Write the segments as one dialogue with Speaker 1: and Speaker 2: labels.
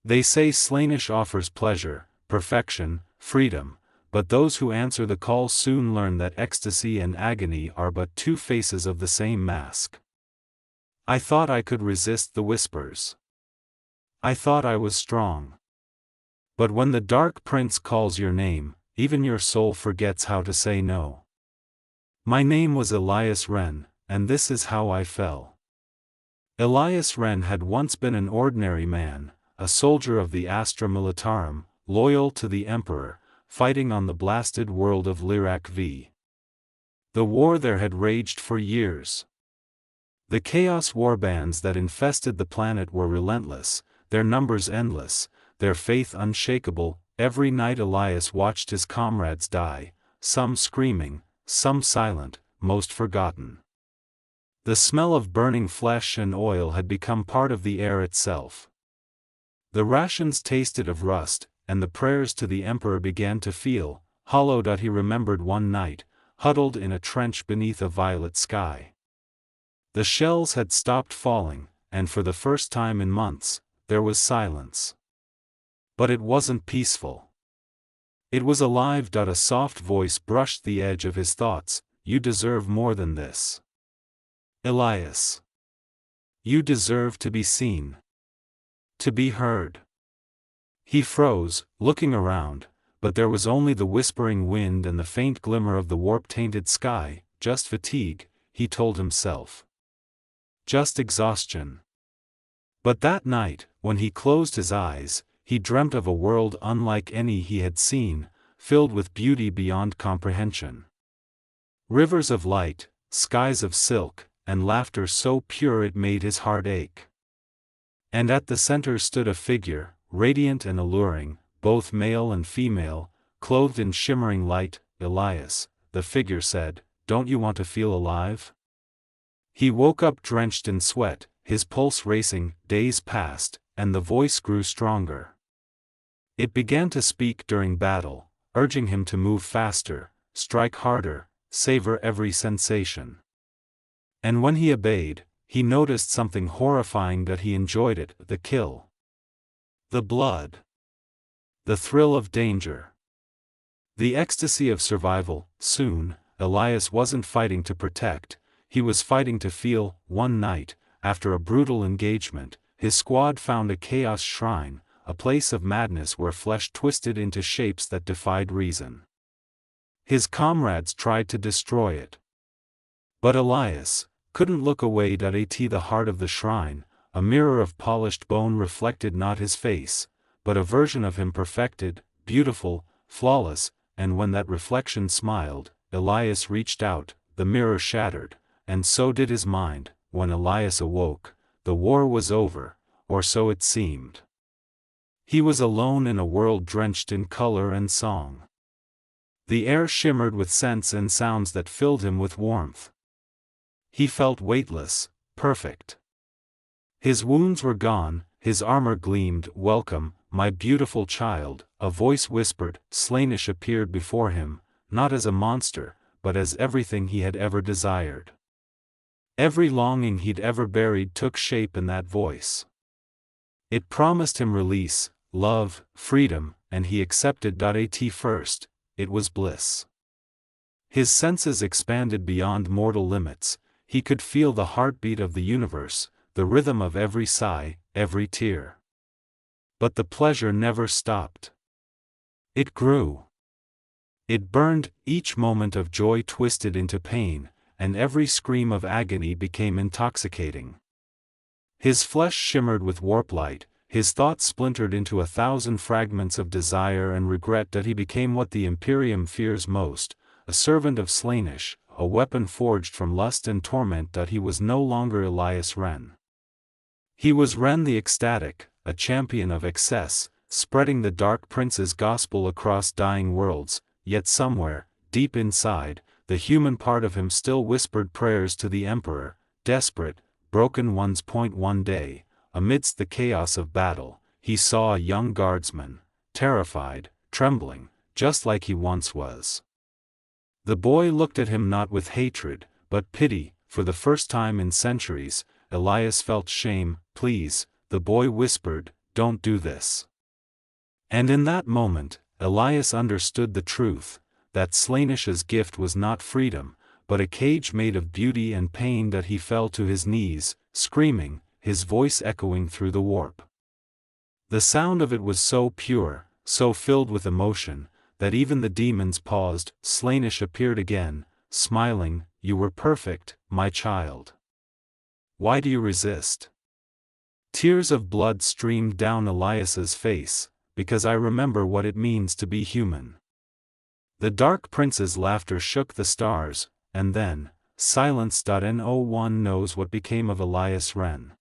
Speaker 1: They say Slaanesh offers pleasure, perfection, freedom, but those who answer the call soon learn that ecstasy and agony are but two faces of the same mask. I thought I could resist the whispers. I thought I was strong. But when the Dark Prince calls your name, even your soul forgets how to say no. My name was Elias Renn, and this is how I fell. Elias Renn had once been an ordinary man, a soldier of the Astra Militarum, loyal to the Emperor, fighting on the blasted world of Lyrak V. The war there had raged for years. The chaos warbands that infested the planet were relentless, their numbers endless, their faith unshakable. Every night Elias watched his comrades die, some screaming, some silent, most forgotten. The smell of burning flesh and oil had become part of the air itself. The rations tasted of rust, and the prayers to the Emperor began to feel hollow. He remembered one night, huddled in a trench beneath a violet sky. The shells had stopped falling, and for the first time in months, there was silence. But it wasn't peaceful. It was alive. A soft voice brushed the edge of his thoughts. You deserve more than this, Elias. You deserve to be seen. To be heard. He froze, looking around, but there was only the whispering wind and the faint glimmer of the warp-tainted sky. Just fatigue, he told himself. Just exhaustion. But that night, when he closed his eyes, he dreamt of a world unlike any he had seen, filled with beauty beyond comprehension. Rivers of light, skies of silk, and laughter so pure it made his heart ache. And at the center stood a figure, radiant and alluring, both male and female, clothed in shimmering light. Elias, the figure said, don't you want to feel alive? He woke up drenched in sweat, his pulse racing. Days passed, and the voice grew stronger. It began to speak during battle, urging him to move faster, strike harder, savor every sensation. And when he obeyed, he noticed something horrifying. He enjoyed it, the kill. The blood. The thrill of danger. The ecstasy of survival. Soon, Elias wasn't fighting to protect, he was fighting to feel. One night, after a brutal engagement, his squad found a chaos shrine, a place of madness where flesh twisted into shapes that defied reason. His comrades tried to destroy it. But Elias couldn't look away. At the heart of the shrine, a mirror of polished bone reflected not his face, but a version of him perfected, beautiful, flawless, and when that reflection smiled, Elias reached out, the mirror shattered, and so did his mind. When Elias awoke, the war was over, or so it seemed. He was alone in a world drenched in color and song. The air shimmered with scents and sounds that filled him with warmth. He felt weightless, perfect. His wounds were gone, his armor gleamed. Welcome, my beautiful child, a voice whispered. Slaanesh appeared before him, not as a monster, but as everything he had ever desired. Every longing he'd ever buried took shape in that voice. It promised him release, love, freedom, and he accepted. At first, it was bliss. His senses expanded beyond mortal limits. He could feel the heartbeat of the universe, the rhythm of every sigh, every tear. But the pleasure never stopped. It grew. It burned. Each moment of joy twisted into pain, and every scream of agony became intoxicating. His flesh shimmered with warp light, his thoughts splintered into 1,000 fragments of desire and regret. He became what the Imperium fears most, a servant of Slaanesh, a weapon forged from lust and torment. He was no longer Elias Renn. He was Renn the ecstatic, a champion of excess, spreading the Dark Prince's gospel across dying worlds. Yet somewhere, deep inside, the human part of him still whispered prayers to the Emperor, desperate, broken ones. One day, amidst the chaos of battle, he saw a young guardsman, terrified, trembling, just like he once was. The boy looked at him not with hatred, but pity. For the first time in centuries, Elias felt shame. Please, the boy whispered, don't do this. And in that moment, Elias understood the truth, that Slaanesh's gift was not freedom, but a cage made of beauty and pain. That he fell to his knees, screaming, his voice echoing through the warp. The sound of it was so pure, so filled with emotion, that even the demons paused. Slaanesh appeared again, smiling, "You were perfect, my child. Why do you resist?" Tears of blood streamed down Elias's face, "Because I remember what it means to be human." The Dark Prince's laughter shook the stars, and then, silence. No one knows what became of Elias Renn.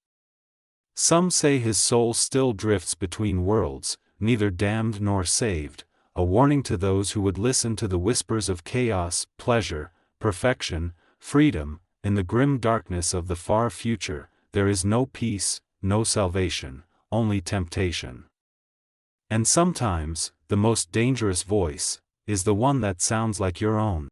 Speaker 1: Some say his soul still drifts between worlds, neither damned nor saved, a warning to those who would listen to the whispers of chaos, pleasure, perfection, freedom. In the grim darkness of the far future, there is no peace, no salvation, only temptation. And sometimes, the most dangerous voice is the one that sounds like your own.